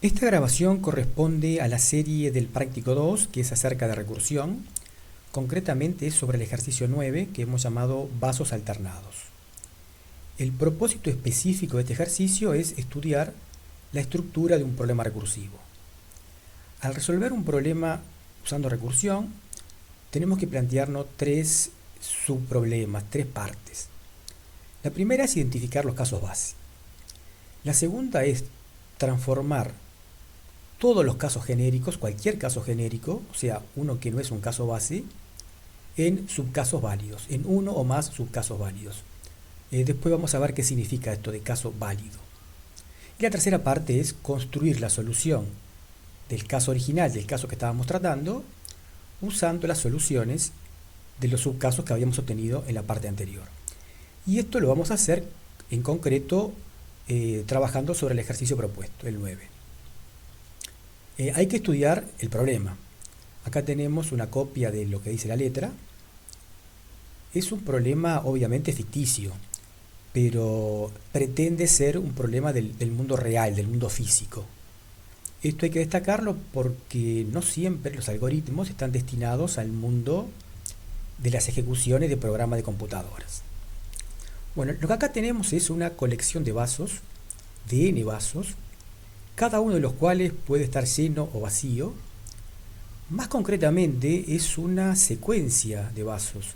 Esta grabación corresponde a la serie del Práctico 2, que es acerca de recursión. Concretamente es sobre el ejercicio 9, que hemos llamado vasos alternados. El propósito específico de este ejercicio es estudiar la estructura de un problema recursivo. Al resolver un problema usando recursión, tenemos que plantearnos tres subproblemas, tres partes. La primera es identificar los casos base. La segunda es transformar todos los casos genéricos, cualquier caso genérico, o sea, uno que no es un caso base, en subcasos válidos, en uno o más subcasos válidos. Después vamos a ver qué significa esto de caso válido. Y la tercera parte es construir la solución del caso original, del caso que estábamos tratando, usando las soluciones de los subcasos que habíamos obtenido en la parte anterior. Y esto lo vamos a hacer en concreto trabajando sobre el ejercicio propuesto, el 9. Hay que estudiar el problema. Acá tenemos una copia de lo que dice la letra. Es un problema obviamente ficticio, pero pretende ser un problema del mundo real, del mundo físico. Esto hay que destacarlo porque no siempre los algoritmos están destinados al mundo de las ejecuciones de programas de computadoras. Bueno, lo que acá tenemos es una colección de vasos, de n vasos, cada uno de los cuales puede estar lleno o vacío. Más concretamente es una secuencia de vasos.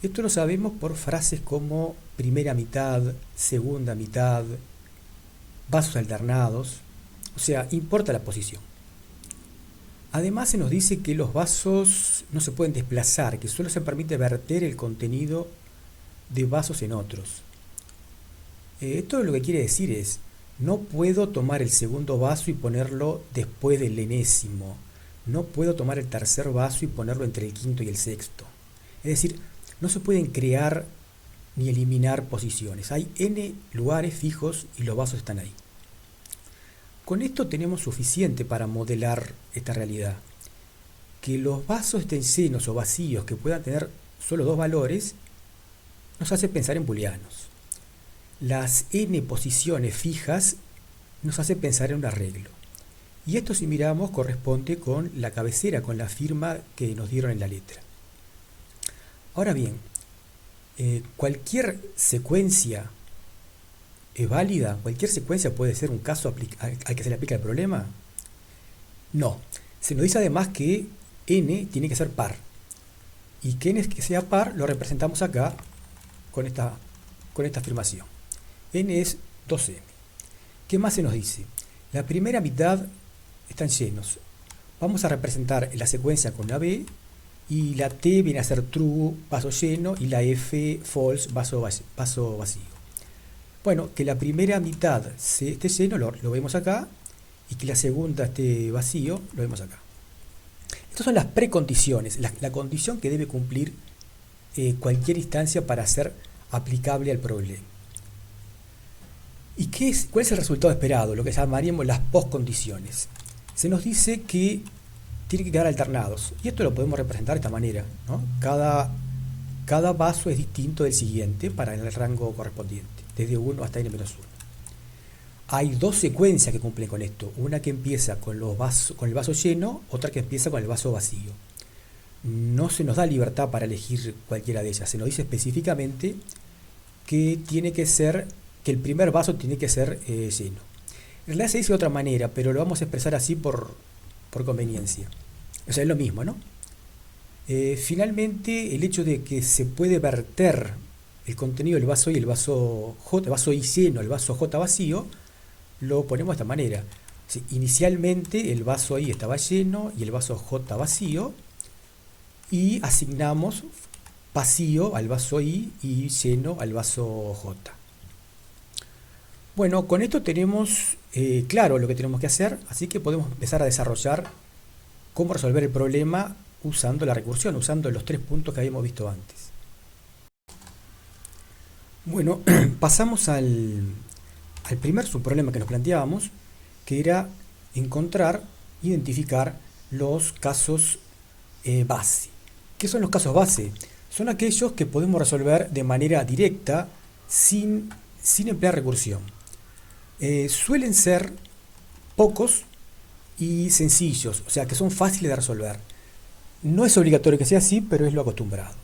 Esto lo sabemos por frases como primera mitad, segunda mitad, vasos alternados, o sea, importa la posición. Además se nos dice que los vasos no se pueden desplazar, que solo se permite verter el contenido de vasos en otros. Esto lo que quiere decir es, no puedo tomar el segundo vaso y ponerlo después del enésimo. No puedo tomar el tercer vaso y ponerlo entre el quinto y el sexto. Es decir, no se pueden crear ni eliminar posiciones. Hay n lugares fijos y los vasos están ahí. Con esto tenemos suficiente para modelar esta realidad. Que los vasos estén llenos o vacíos, que puedan tener solo dos valores, nos hace pensar en booleanos. Las n posiciones fijas nos hace pensar en un arreglo. Y esto, si miramos, corresponde con la cabecera, con la firma que nos dieron en la letra. Ahora bien, cualquier secuencia es válida, cualquier secuencia puede ser un caso al que se le aplica el problema. No, se nos dice además que n tiene que ser par. Y que n que sea par lo representamos acá con esta afirmación. N es 2n. ¿Qué más se nos dice? La primera mitad están llenos. Vamos a representar la secuencia con la B, y la T viene a ser true, vaso lleno, y la F, false, vaso vacío. Bueno, que la primera mitad esté lleno, lo vemos acá, y que la segunda esté vacío, lo vemos acá. Estas son las precondiciones, la condición que debe cumplir cualquier instancia para ser aplicable al problema. ¿Y cuál es el resultado esperado? Lo que llamaríamos las postcondiciones. Se nos dice que tiene que quedar alternados. Y esto lo podemos representar de esta manera, ¿no? Cada vaso es distinto del siguiente para el rango correspondiente, desde 1 hasta n-1. Hay dos secuencias que cumplen con esto. Una que empieza con el vaso lleno, otra que empieza con el vaso vacío. No se nos da libertad para elegir cualquiera de ellas. Se nos dice específicamente que el primer vaso tiene que ser lleno. En realidad se dice de otra manera, pero lo vamos a expresar así por conveniencia. O sea, es lo mismo, ¿no? Finalmente, el hecho de que se puede verter el contenido del vaso y el vaso J, el vaso I lleno, el vaso J vacío, lo ponemos de esta manera. Sí, inicialmente el vaso I estaba lleno y el vaso J vacío, y asignamos vacío al vaso I y lleno al vaso J. Bueno, con esto tenemos claro lo que tenemos que hacer, así que podemos empezar a desarrollar cómo resolver el problema usando la recursión, usando los tres puntos que habíamos visto antes. Bueno, pasamos al primer subproblema que nos planteábamos, que era identificar los casos base. ¿Qué son los casos base? Son aquellos que podemos resolver de manera directa sin emplear recursión. Suelen ser pocos, y sencillos, o sea que son fáciles de resolver. No es obligatorio que sea así, pero es lo acostumbrado.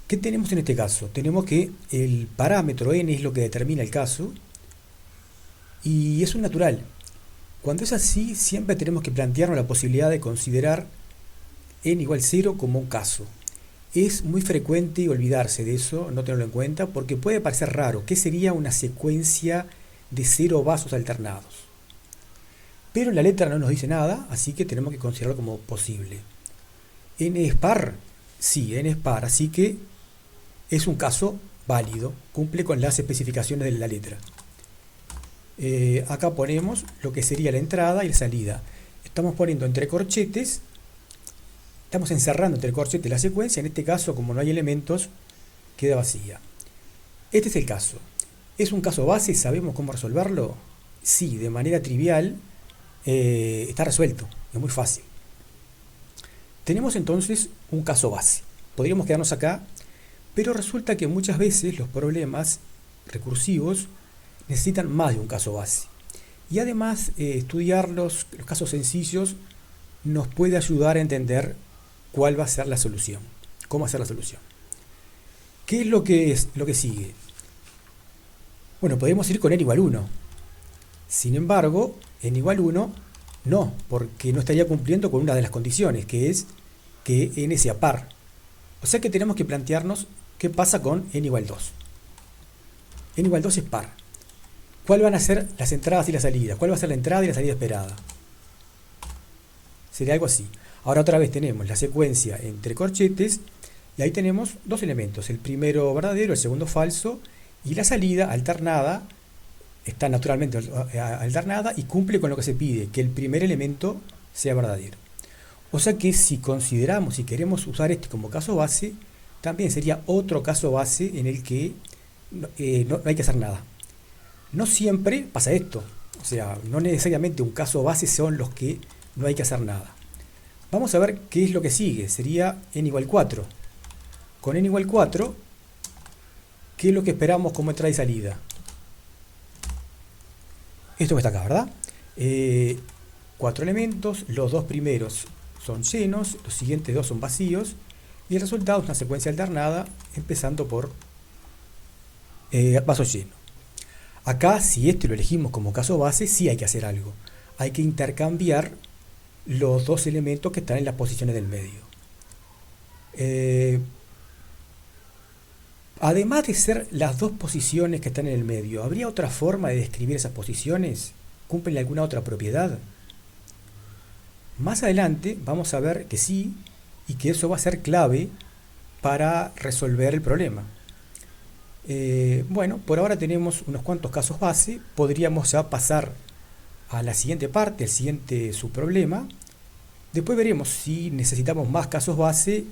¿Qué tenemos en este caso? Tenemos que el parámetro n es lo que determina el caso y es un natural. Cuando es así, siempre tenemos que plantearnos la posibilidad de considerar n igual 0 como un caso. Es muy frecuente olvidarse de eso, no tenerlo en cuenta, porque puede parecer raro. ¿Qué sería una secuencia de 0 vasos alternados? Pero la letra no nos dice nada, así que tenemos que considerarlo como posible. ¿N es par? Sí, n es par, así que es un caso válido, cumple con las especificaciones de la letra. Acá ponemos lo que sería la entrada y la salida. Estamos poniendo entre corchetes, estamos encerrando entre corchetes la secuencia. En este caso, como no hay elementos, queda vacía. Este es el caso. ¿Es un caso base? ¿Sabemos cómo resolverlo? Sí, de manera trivial. Está resuelto, es muy fácil. Tenemos entonces un caso base. Podríamos quedarnos acá, pero resulta que muchas veces los problemas recursivos necesitan más de un caso base. Y además, estudiar los casos sencillos nos puede ayudar a entender cuál va a ser la solución, cómo hacer la solución. ¿Qué es lo que sigue? Bueno, podemos ir con n igual 1. Sin embargo, n igual 1 no, porque no estaría cumpliendo con una de las condiciones, que es que n sea par. O sea que tenemos que plantearnos qué pasa con n igual 2. n igual 2 es par. ¿Cuáles van a ser las entradas y las salidas? ¿Cuál va a ser la entrada y la salida esperada? Sería algo así. Ahora otra vez tenemos la secuencia entre corchetes y ahí tenemos dos elementos. El primero verdadero, el segundo falso, y la salida alternada está naturalmente alternada y cumple con lo que se pide, que el primer elemento sea verdadero. O sea que si consideramos, si queremos usar este como caso base, también sería otro caso base en el que no hay que hacer nada. No siempre pasa esto, o sea, no necesariamente un caso base son los que no hay que hacer nada. Vamos a ver qué es lo que sigue, sería n igual 4. Con n igual 4, ¿qué es lo que esperamos como entrada y salida? Esto que está acá, ¿verdad? 4 elementos, los dos primeros son llenos, los siguientes dos son vacíos, y el resultado es una secuencia alternada, empezando por vaso lleno. Acá, si este lo elegimos como caso base, sí hay que hacer algo. Hay que intercambiar los dos elementos que están en las posiciones del medio. Además de ser las dos posiciones que están en el medio, ¿habría otra forma de describir esas posiciones? ¿Cumplen alguna otra propiedad? Más adelante vamos a ver que sí, y que eso va a ser clave para resolver el problema. Bueno, por ahora tenemos unos cuantos casos base. Podríamos ya pasar a la siguiente parte, el siguiente subproblema. Después veremos si necesitamos más casos base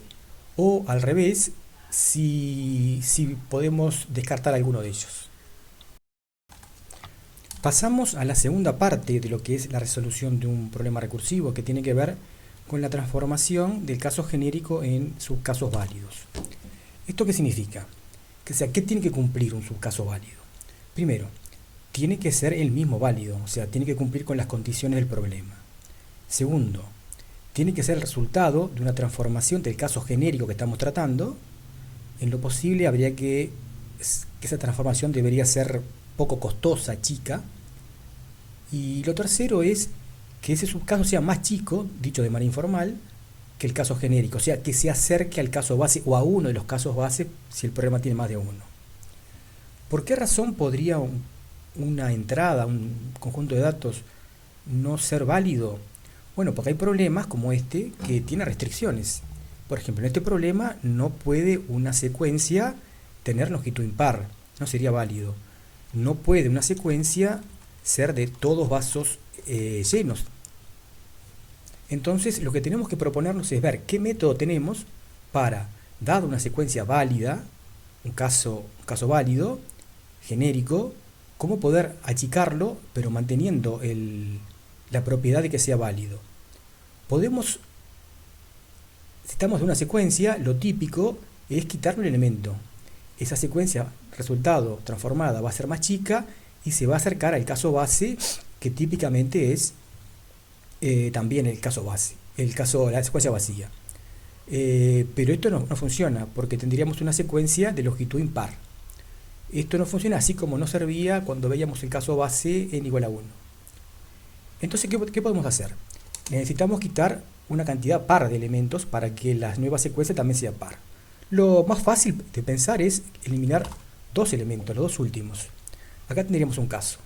o al revés, si podemos descartar alguno de ellos. Pasamos a la segunda parte de lo que es la resolución de un problema recursivo, que tiene que ver con la transformación del caso genérico en subcasos válidos. ¿Esto qué significa? O sea, ¿qué tiene que cumplir un subcaso válido? Primero, tiene que ser el mismo válido, o sea, tiene que cumplir con las condiciones del problema. Segundo, tiene que ser el resultado de una transformación del caso genérico que estamos tratando. En lo posible habría que esa transformación debería ser poco costosa, chica. Y lo tercero es que ese subcaso sea más chico, dicho de manera informal, que el caso genérico, o sea, que se acerque al caso base o a uno de los casos base si el problema tiene más de uno. ¿Por qué razón podría una entrada, un conjunto de datos, no ser válido? Bueno, porque hay problemas como este que tienen restricciones. Por ejemplo, en este problema no puede una secuencia tener longitud impar, no sería válido. No puede una secuencia ser de todos vasos llenos. Entonces, lo que tenemos que proponernos es ver qué método tenemos para, dada una secuencia válida, un caso válido, genérico, cómo poder achicarlo, pero manteniendo la propiedad de que sea válido. Si estamos en una secuencia, lo típico es quitar un elemento. Esa secuencia, resultado, transformada, va a ser más chica y se va a acercar al caso base, que típicamente es también el caso base, la secuencia vacía. Pero esto no funciona porque tendríamos una secuencia de longitud impar. Esto no funciona así como no servía cuando veíamos el caso base n igual a 1. Entonces, ¿qué podemos hacer? Necesitamos quitar una cantidad par de elementos para que la nueva secuencia también sea par. Lo más fácil de pensar es eliminar dos elementos, los dos últimos. Acá tendríamos un caso.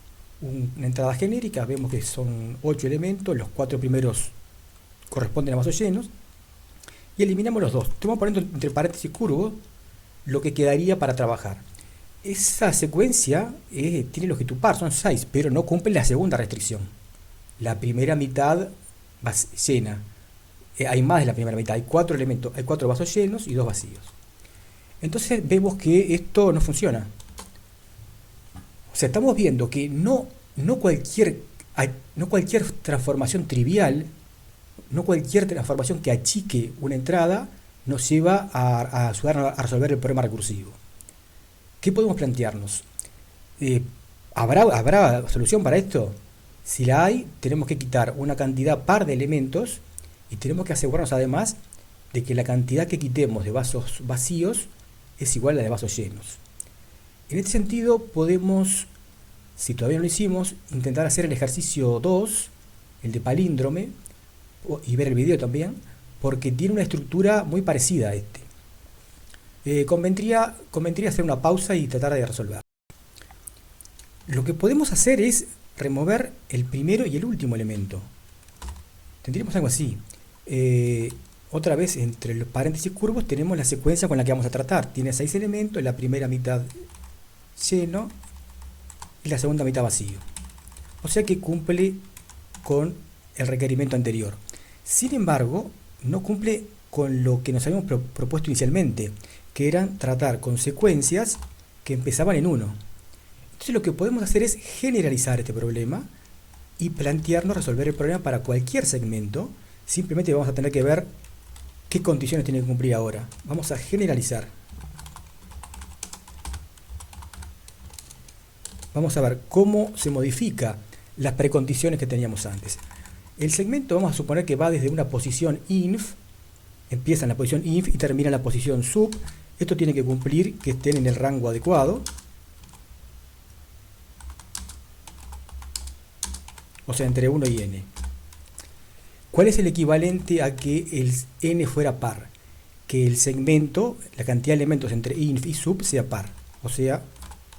Una entrada genérica, vemos que son 8 elementos, los 4 primeros corresponden a vasos llenos, y eliminamos los dos. Estamos poniendo entre paréntesis curvo lo que quedaría para trabajar. Esa secuencia tiene longitud par, son 6, pero no cumple la segunda restricción. La primera mitad llena. Hay más de la primera mitad, hay 4 elementos, hay 4 vasos llenos y 2 vacíos. Entonces vemos que esto no funciona. O sea, estamos viendo que no cualquier transformación trivial, no cualquier transformación que achique una entrada nos lleva a ayudar a resolver el problema recursivo. ¿Qué podemos plantearnos? ¿Habrá solución para esto? Si la hay, tenemos que quitar una cantidad par de elementos y tenemos que asegurarnos además de que la cantidad que quitemos de vasos vacíos es igual a la de vasos llenos. En este sentido podemos, si todavía no lo hicimos, intentar hacer el ejercicio 2, el de palíndrome, y ver el video también, porque tiene una estructura muy parecida a este. Convendría hacer una pausa y tratar de resolver. Lo que podemos hacer es remover el primero y el último elemento. Tendríamos algo así. Otra vez, entre los paréntesis curvos tenemos la secuencia con la que vamos a tratar. Tiene 6 elementos, la primera mitad lleno y la segunda mitad vacío. O sea que cumple con el requerimiento anterior. Sin embargo, no cumple con lo que nos habíamos propuesto inicialmente, que eran tratar con secuencias que empezaban en 1. Entonces lo que podemos hacer es generalizar este problema y plantearnos resolver el problema para cualquier segmento. Simplemente vamos a tener que ver qué condiciones tiene que cumplir ahora. Vamos a generalizar. Vamos a ver cómo se modifica las precondiciones que teníamos antes. El segmento vamos a suponer que va desde una posición inf, empieza en la posición inf y termina en la posición sub. Esto tiene que cumplir que estén en el rango adecuado. O sea, entre 1 y n. ¿Cuál es el equivalente a que el n fuera par? Que el segmento, la cantidad de elementos entre inf y sub sea par. O sea,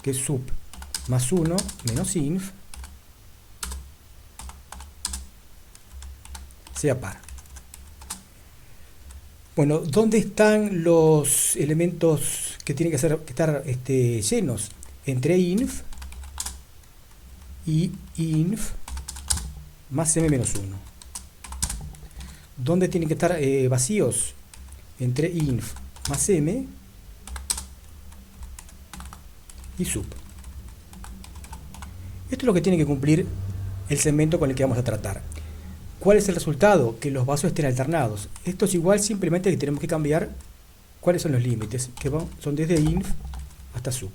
que sub más 1 menos inf sea par. Bueno, ¿dónde están los elementos que tienen que estar llenos? Entre inf y inf más m menos 1. ¿Dónde tienen que estar vacíos? Entre inf más m y sub. Esto es lo que tiene que cumplir el segmento con el que vamos a tratar. ¿Cuál es el resultado? Que los vasos estén alternados. Esto es igual, simplemente que tenemos que cambiar cuáles son los límites, que son desde inf hasta sub.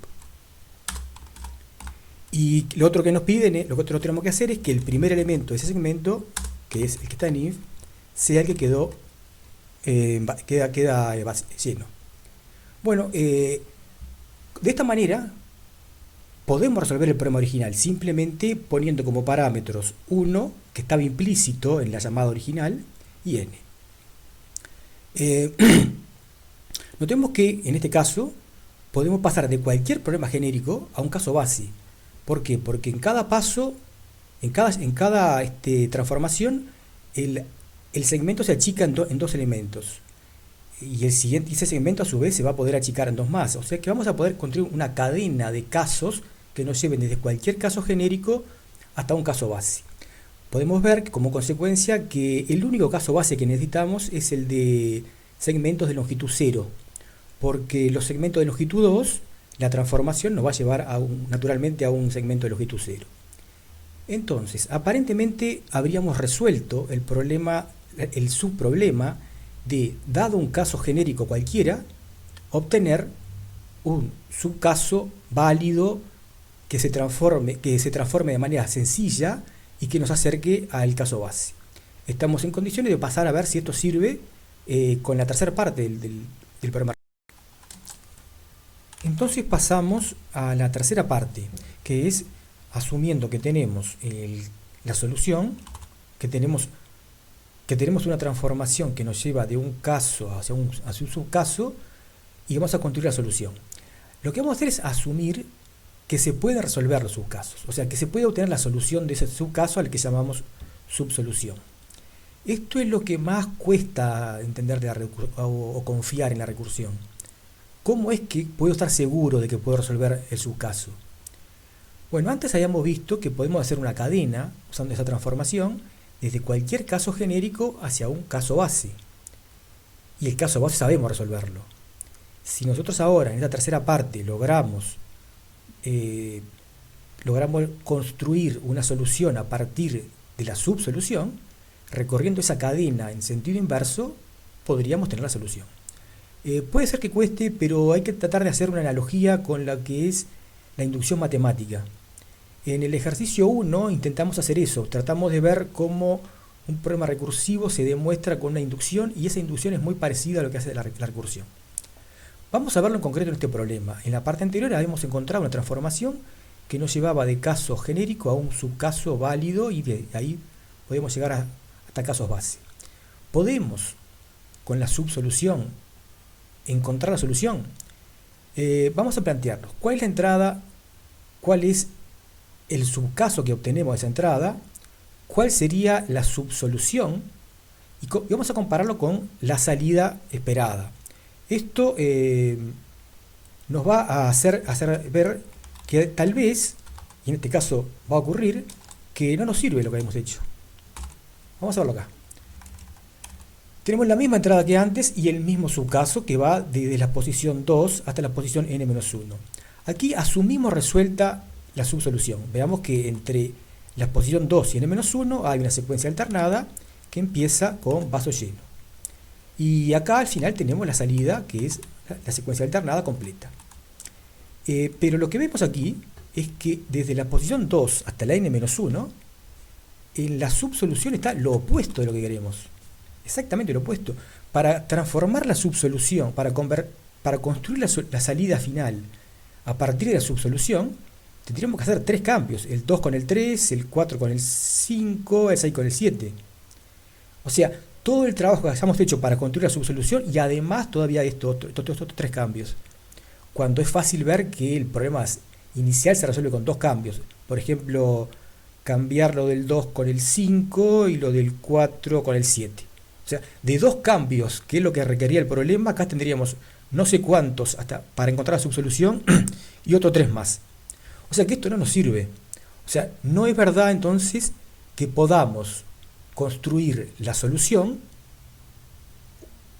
Y lo otro que nos piden, lo que nosotros tenemos que hacer es que el primer elemento de ese segmento, que es el que está en inf, sea el que queda lleno. Bueno, de esta manera podemos resolver el problema original simplemente poniendo como parámetros 1, que estaba implícito en la llamada original, y n. Notemos que en este caso podemos pasar de cualquier problema genérico a un caso base. ¿Por qué? Porque en cada paso, en cada transformación, el segmento se achica en dos elementos. Y ese segmento a su vez se va a poder achicar en 2 más. O sea que vamos a poder construir una cadena de casos que nos lleven desde cualquier caso genérico hasta un caso base. Podemos ver como consecuencia que el único caso base que necesitamos es el de segmentos de longitud 0, porque los segmentos de longitud 2, la transformación nos va a llevar naturalmente a un segmento de longitud 0. Entonces, aparentemente habríamos resuelto el problema, el subproblema de, dado un caso genérico cualquiera, obtener un subcaso válido que se transforme de manera sencilla y que nos acerque al caso base. estamos en condiciones de pasar a ver si esto sirve con la tercera parte del problema. Entonces pasamos a la tercera parte, que es asumiendo que tenemos la solución, que tenemos una transformación que nos lleva de un caso hacia un subcaso y vamos a construir la solución. Lo que vamos a hacer es asumir que se pueden resolver los subcasos, o sea, que se puede obtener la solución de ese subcaso al que llamamos subsolución. Esto es lo que más cuesta entender o confiar en la recursión. ¿Cómo es que puedo estar seguro de que puedo resolver el subcaso? Bueno, antes habíamos visto que podemos hacer una cadena usando esa transformación desde cualquier caso genérico hacia un caso base. Y el caso base sabemos resolverlo. Si nosotros ahora en esta tercera parte logramos construir una solución a partir de la subsolución, recorriendo esa cadena en sentido inverso, podríamos tener la solución. Puede ser que cueste, pero hay que tratar de hacer una analogía con la que es la inducción matemática. En el ejercicio 1 intentamos hacer eso, tratamos de ver cómo un problema recursivo se demuestra con una inducción y esa inducción es muy parecida a lo que hace la recursión. Vamos a verlo en concreto en este problema. En la parte anterior habíamos encontrado una transformación que nos llevaba de caso genérico a un subcaso válido y de ahí podemos llegar hasta casos base. Podemos, con la subsolución, encontrar la solución. Vamos a plantearnos cuál es la entrada, cuál es el subcaso que obtenemos de esa entrada, cuál sería la subsolución y vamos a compararlo con la salida esperada. Esto nos va a hacer ver que tal vez, y en este caso va a ocurrir, que no nos sirve lo que hemos hecho. Vamos a verlo acá. Tenemos la misma entrada que antes y el mismo subcaso que va desde la posición 2 hasta la posición n-1. Aquí asumimos resuelta la subsolución. Veamos que entre la posición 2 y n-1 hay una secuencia alternada que empieza con vaso lleno. Y acá al final tenemos la salida, que es la secuencia alternada completa. Pero lo que vemos aquí es que desde la posición 2 hasta la n-1, en la subsolución está lo opuesto de lo que queremos. Exactamente lo opuesto. Para transformar la subsolución, para construir la salida final a partir de la subsolución, tendríamos que hacer 3 cambios. El 2 con el 3, el 4 con el 5, el 6 con el 7. O sea, todo el trabajo que hayamos hecho para construir la subsolución y además todavía estos 3 cambios. Cuando es fácil ver que el problema inicial se resuelve con 2 cambios. Por ejemplo, cambiar lo del 2 con el 5 y lo del 4 con el 7. O sea, de 2 cambios, que es lo que requería el problema, acá tendríamos no sé cuántos hasta para encontrar la subsolución y otros 3 más. O sea que esto no nos sirve. O sea, no es verdad entonces que podamos construir la solución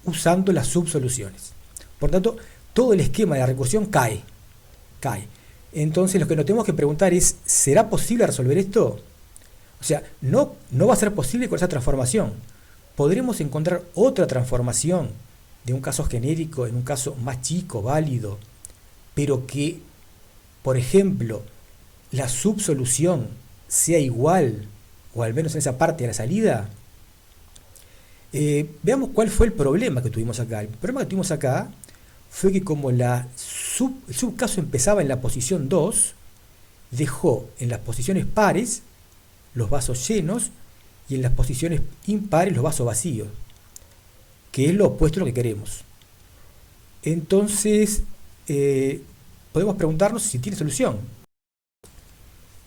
usando las subsoluciones. Por tanto, todo el esquema de la recursión cae. Entonces lo que nos tenemos que preguntar es, ¿será posible resolver esto? O sea, no va a ser posible con esa transformación. Podremos encontrar otra transformación de un caso genérico en un caso más chico, válido, pero que, por ejemplo, la subsolución sea igual, o al menos en esa parte de la salida. Veamos cuál fue el problema que tuvimos acá. El problema que tuvimos acá fue que como el subcaso empezaba en la posición 2, dejó en las posiciones pares los vasos llenos y en las posiciones impares los vasos vacíos, que es lo opuesto a lo que queremos. Entonces, podemos preguntarnos si tiene solución.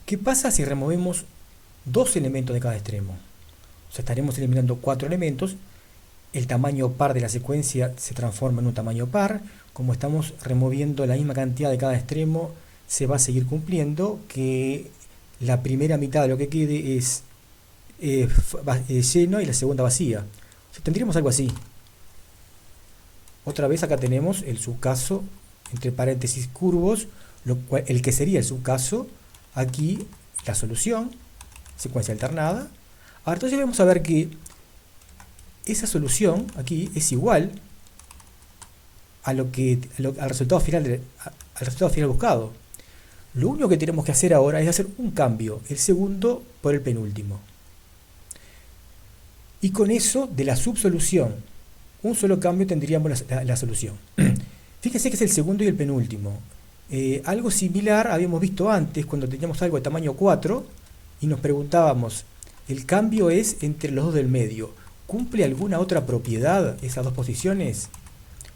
¿Qué pasa si removemos 2 elementos de cada extremo? O sea, estaremos eliminando 4 elementos. El tamaño par de la secuencia se transforma en un tamaño par. Como estamos removiendo la misma cantidad de cada extremo, se va a seguir cumpliendo que la primera mitad de lo que quede es lleno y la segunda vacía. O sea, tendríamos algo así. Otra vez acá tenemos el subcaso entre paréntesis curvos, el que sería el subcaso. Aquí la solución, secuencia alternada. Ahora entonces vamos a ver que esa solución aquí es igual al resultado final buscado. Lo único que tenemos que hacer ahora es hacer un cambio, el segundo por el penúltimo. Y con eso, de la subsolución, un solo cambio tendríamos la solución. Fíjense que es el segundo y el penúltimo. Algo similar habíamos visto antes cuando teníamos algo de tamaño 4 y nos preguntábamos, el cambio es entre los dos del medio. ¿Cumple alguna otra propiedad esas dos posiciones?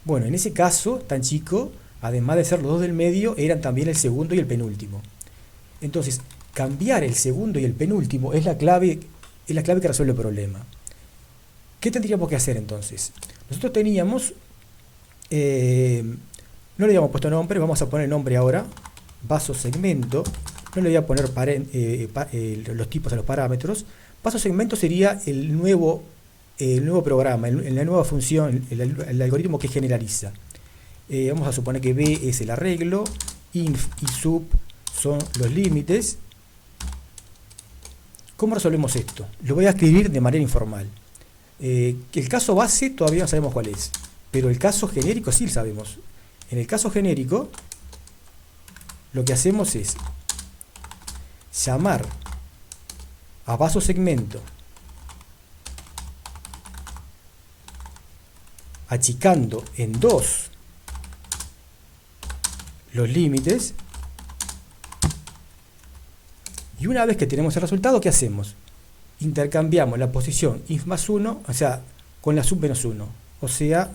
Bueno, en ese caso tan chico, además de ser los dos del medio, eran también el segundo y el penúltimo. Entonces, cambiar el segundo y el penúltimo es la clave que resuelve el problema. ¿Qué tendríamos que hacer entonces? Nosotros teníamos, no le habíamos puesto nombre, vamos a poner nombre ahora, vaso segmento, no le voy a poner los tipos a los parámetros. Vaso segmento sería el nuevo programa, la nueva función, el algoritmo que generaliza. Vamos a suponer que B es el arreglo, inf y sub son los límites. ¿Cómo resolvemos esto? Lo voy a escribir de manera informal. El caso base todavía no sabemos cuál es, pero el caso genérico sí lo sabemos. En el caso genérico, lo que hacemos es llamar a vaso segmento achicando en 2 los límites, y una vez que tenemos el resultado, ¿qué hacemos? Intercambiamos la posición inf más 1, o sea, con la sub menos 1. O sea,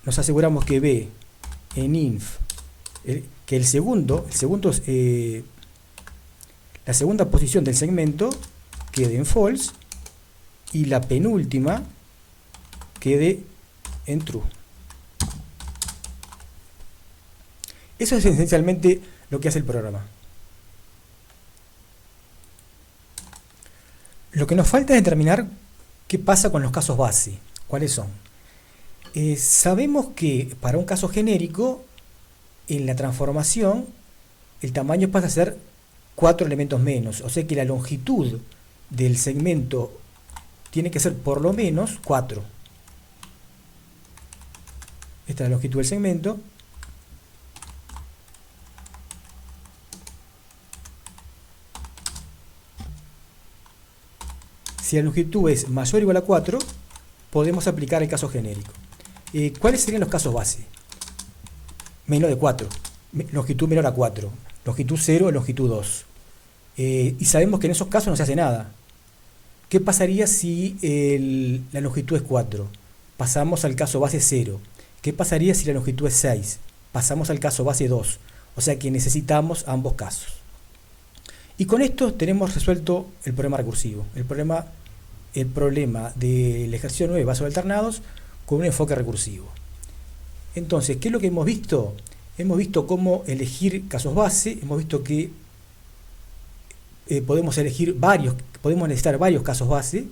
nos aseguramos que B en inf, que la segunda posición del segmento quede en false y la penúltima quede en true. Eso es esencialmente lo que hace el programa. Lo que nos falta es determinar qué pasa con los casos base. ¿Cuáles son? Sabemos que para un caso genérico, en la transformación, el tamaño pasa a ser 4 elementos menos. O sea que la longitud del segmento tiene que ser por lo menos 4. Esta es la longitud del segmento. Si la longitud es mayor o igual a 4, podemos aplicar el caso genérico. ¿Cuáles serían los casos base? Menos de 4, longitud menor a 4, longitud 0 o longitud 2. Y sabemos que en esos casos no se hace nada. ¿Qué pasaría si la longitud es 4? Pasamos al caso base 0. ¿Qué pasaría si la longitud es 6? Pasamos al caso base 2. O sea que necesitamos ambos casos. Y con esto tenemos resuelto el problema recursivo, el problema del ejercicio 9 de vasos alternados con un enfoque recursivo. Entonces, ¿qué es lo que hemos visto? Hemos visto cómo elegir casos base, hemos visto que podemos necesitar varios casos base,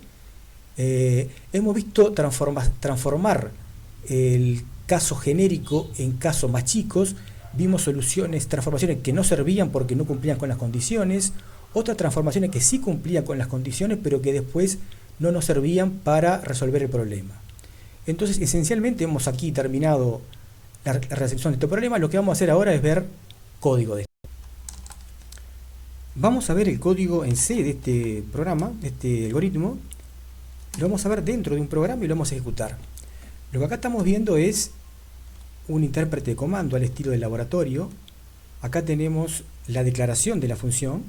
hemos visto transformar el caso genérico en casos más chicos. Vimos transformaciones que no servían porque no cumplían con las condiciones, otras transformaciones que sí cumplían con las condiciones, pero que después no nos servían para resolver el problema. Entonces, esencialmente hemos aquí terminado la recepción de este problema. Lo que vamos a hacer ahora es ver código de esto. Vamos a ver el código en C de este programa, de este algoritmo. Lo vamos a ver dentro de un programa y lo vamos a ejecutar. Lo que acá estamos viendo es un intérprete de comando al estilo del laboratorio. Acá tenemos la declaración de la función.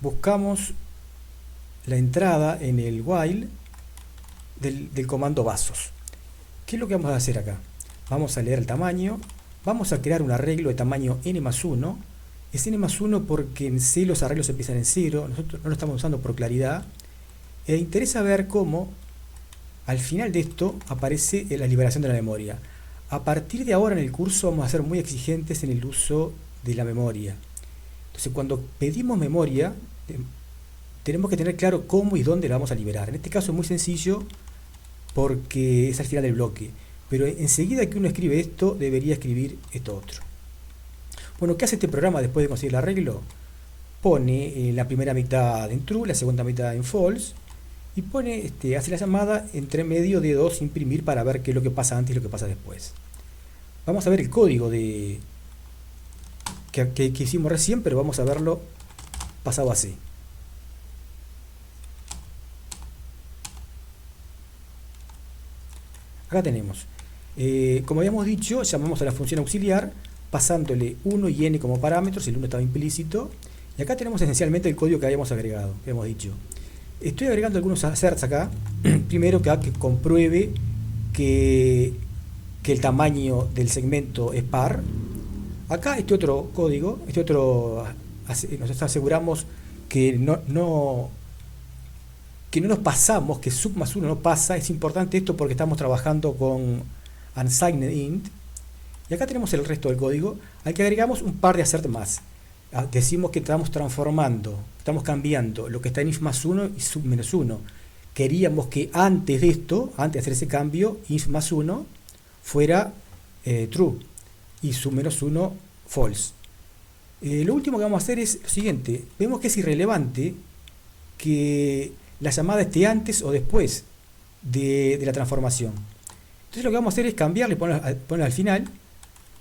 Buscamos la entrada en el while del comando vasos. ¿Qué es lo que vamos a hacer acá? Vamos a leer el tamaño. Vamos a crear un arreglo de tamaño n más 1. Es n más 1 porque en C los arreglos empiezan en 0. Nosotros no lo estamos usando por claridad. Interesa ver cómo al final de esto aparece la liberación de la memoria. A partir de ahora en el curso vamos a ser muy exigentes en el uso de la memoria. Entonces, cuando pedimos memoria, tenemos que tener claro cómo y dónde la vamos a liberar. En este caso es muy sencillo porque es al final del bloque. Pero enseguida que uno escribe esto, debería escribir esto otro. Bueno, ¿qué hace este programa después de conseguir el arreglo? Pone la primera mitad en true, la segunda mitad en false, y hace la llamada entre medio de 2 imprimir para ver qué es lo que pasa antes y lo que pasa después. Vamos a ver el código que hicimos recién, pero vamos a verlo pasado así. Acá tenemos, como habíamos dicho, llamamos a la función auxiliar pasándole 1 y n como parámetros, el 1 estaba implícito, y acá tenemos esencialmente el código que habíamos agregado, que habíamos dicho. Estoy agregando algunos asserts acá, primero que compruebe que el tamaño del segmento es par. Acá este otro código, nos aseguramos que no nos pasamos, que sub más 1 no pasa. Es importante esto porque estamos trabajando con unsigned int. Y acá tenemos el resto del código, al que agregamos un par de assert más. Decimos que estamos transformando, estamos cambiando lo que está en if más 1 y sub menos 1. Queríamos que antes de esto, antes de hacer ese cambio, if más 1 fuera true y sub menos 1 false. Lo último que vamos a hacer es lo siguiente. Vemos que es irrelevante que la llamada esté antes o después de la transformación. Entonces lo que vamos a hacer es cambiarle y ponerlo al final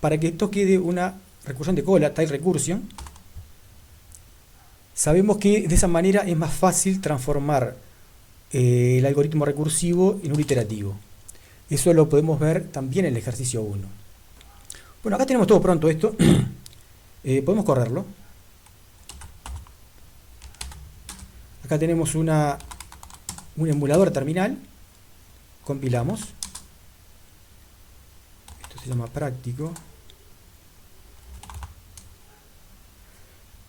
para que esto quede una recursión de cola, tail recursion. Sabemos que de esa manera es más fácil transformar el algoritmo recursivo en un iterativo. Eso lo podemos ver también en el ejercicio 1. Bueno, acá tenemos todo pronto esto. Podemos correrlo. Acá tenemos un emulador terminal. Compilamos. Esto se llama práctico.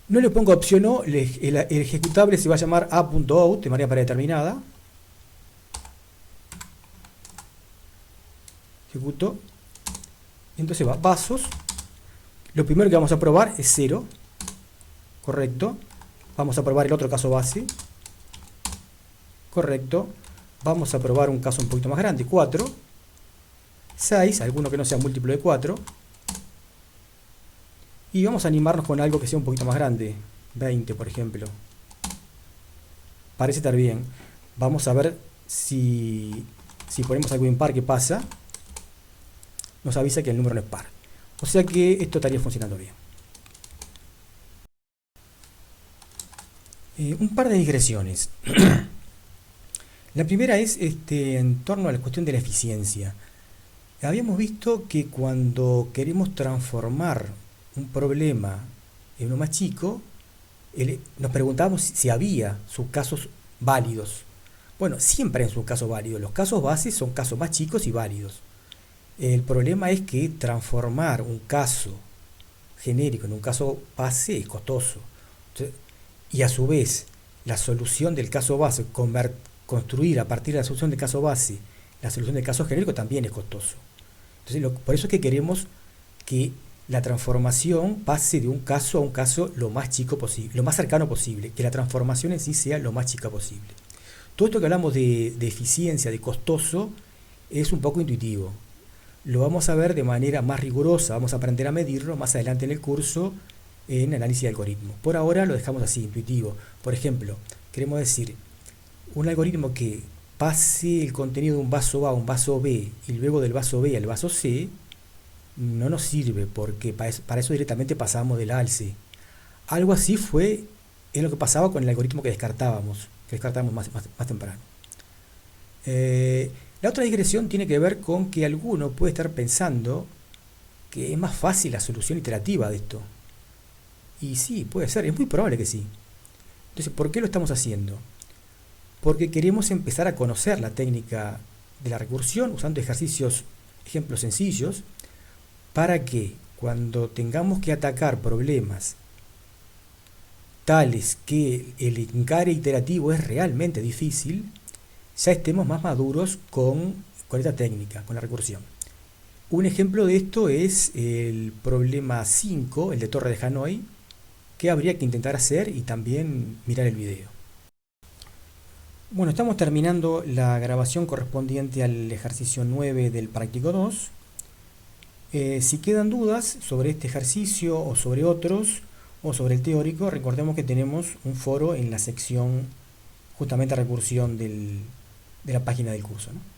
No le pongo opción O, el ejecutable se va a llamar a.out de manera predeterminada. Ejecuto. Y entonces va vasos. Lo primero que vamos a probar es 0. Correcto. Vamos a probar el otro caso base. Correcto. Vamos a probar un caso un poquito más grande, 4. 6, alguno que no sea múltiplo de 4. Y vamos a animarnos con algo que sea un poquito más grande, 20 por ejemplo. Parece estar bien. Vamos a ver si ponemos algo impar, ¿qué pasa? Nos avisa que el número no es par. O sea que esto estaría funcionando bien. Un par de digresiones. La primera es en torno a la cuestión de la eficiencia. Habíamos visto que cuando queremos transformar un problema en uno más chico, nos preguntábamos si había sus casos válidos. Bueno, siempre hay sus casos válidos. Los casos bases son casos más chicos y válidos. El problema es que transformar un caso genérico en un caso base es costoso. Entonces, y a su vez, la solución del caso base, construir a partir de la solución del caso base, la solución del caso genérico también es costoso. Entonces, por eso es que queremos que la transformación pase de un caso a un caso lo más chico posible, lo más cercano posible, que la transformación en sí sea lo más chica posible. Todo esto que hablamos de eficiencia, de costoso, es un poco intuitivo. Lo vamos a ver de manera más rigurosa, vamos a aprender a medirlo más adelante en el curso en análisis de algoritmos. Por ahora lo dejamos así, intuitivo. Por ejemplo, queremos decir, un algoritmo que pase el contenido de un vaso A a un vaso B y luego del vaso B al vaso C, no nos sirve porque para eso directamente pasamos del A al C. Algo así es lo que pasaba con el algoritmo que descartábamos más temprano. La otra digresión tiene que ver con que alguno puede estar pensando que es más fácil la solución iterativa de esto. Y sí, puede ser, es muy probable que sí. Entonces, ¿por qué lo estamos haciendo? Porque queremos empezar a conocer la técnica de la recursión usando ejemplos sencillos, para que cuando tengamos que atacar problemas tales que el encare iterativo es realmente difícil, ya estemos más maduros con esta técnica, con la recursión. Un ejemplo de esto es el problema 5, el de Torre de Hanoi, que habría que intentar hacer y también mirar el video. Bueno, estamos terminando la grabación correspondiente al ejercicio 9 del práctico 2. Si quedan dudas sobre este ejercicio o sobre otros, o sobre el teórico, recordemos que tenemos un foro en la sección justamente recursión de la página del curso, ¿no?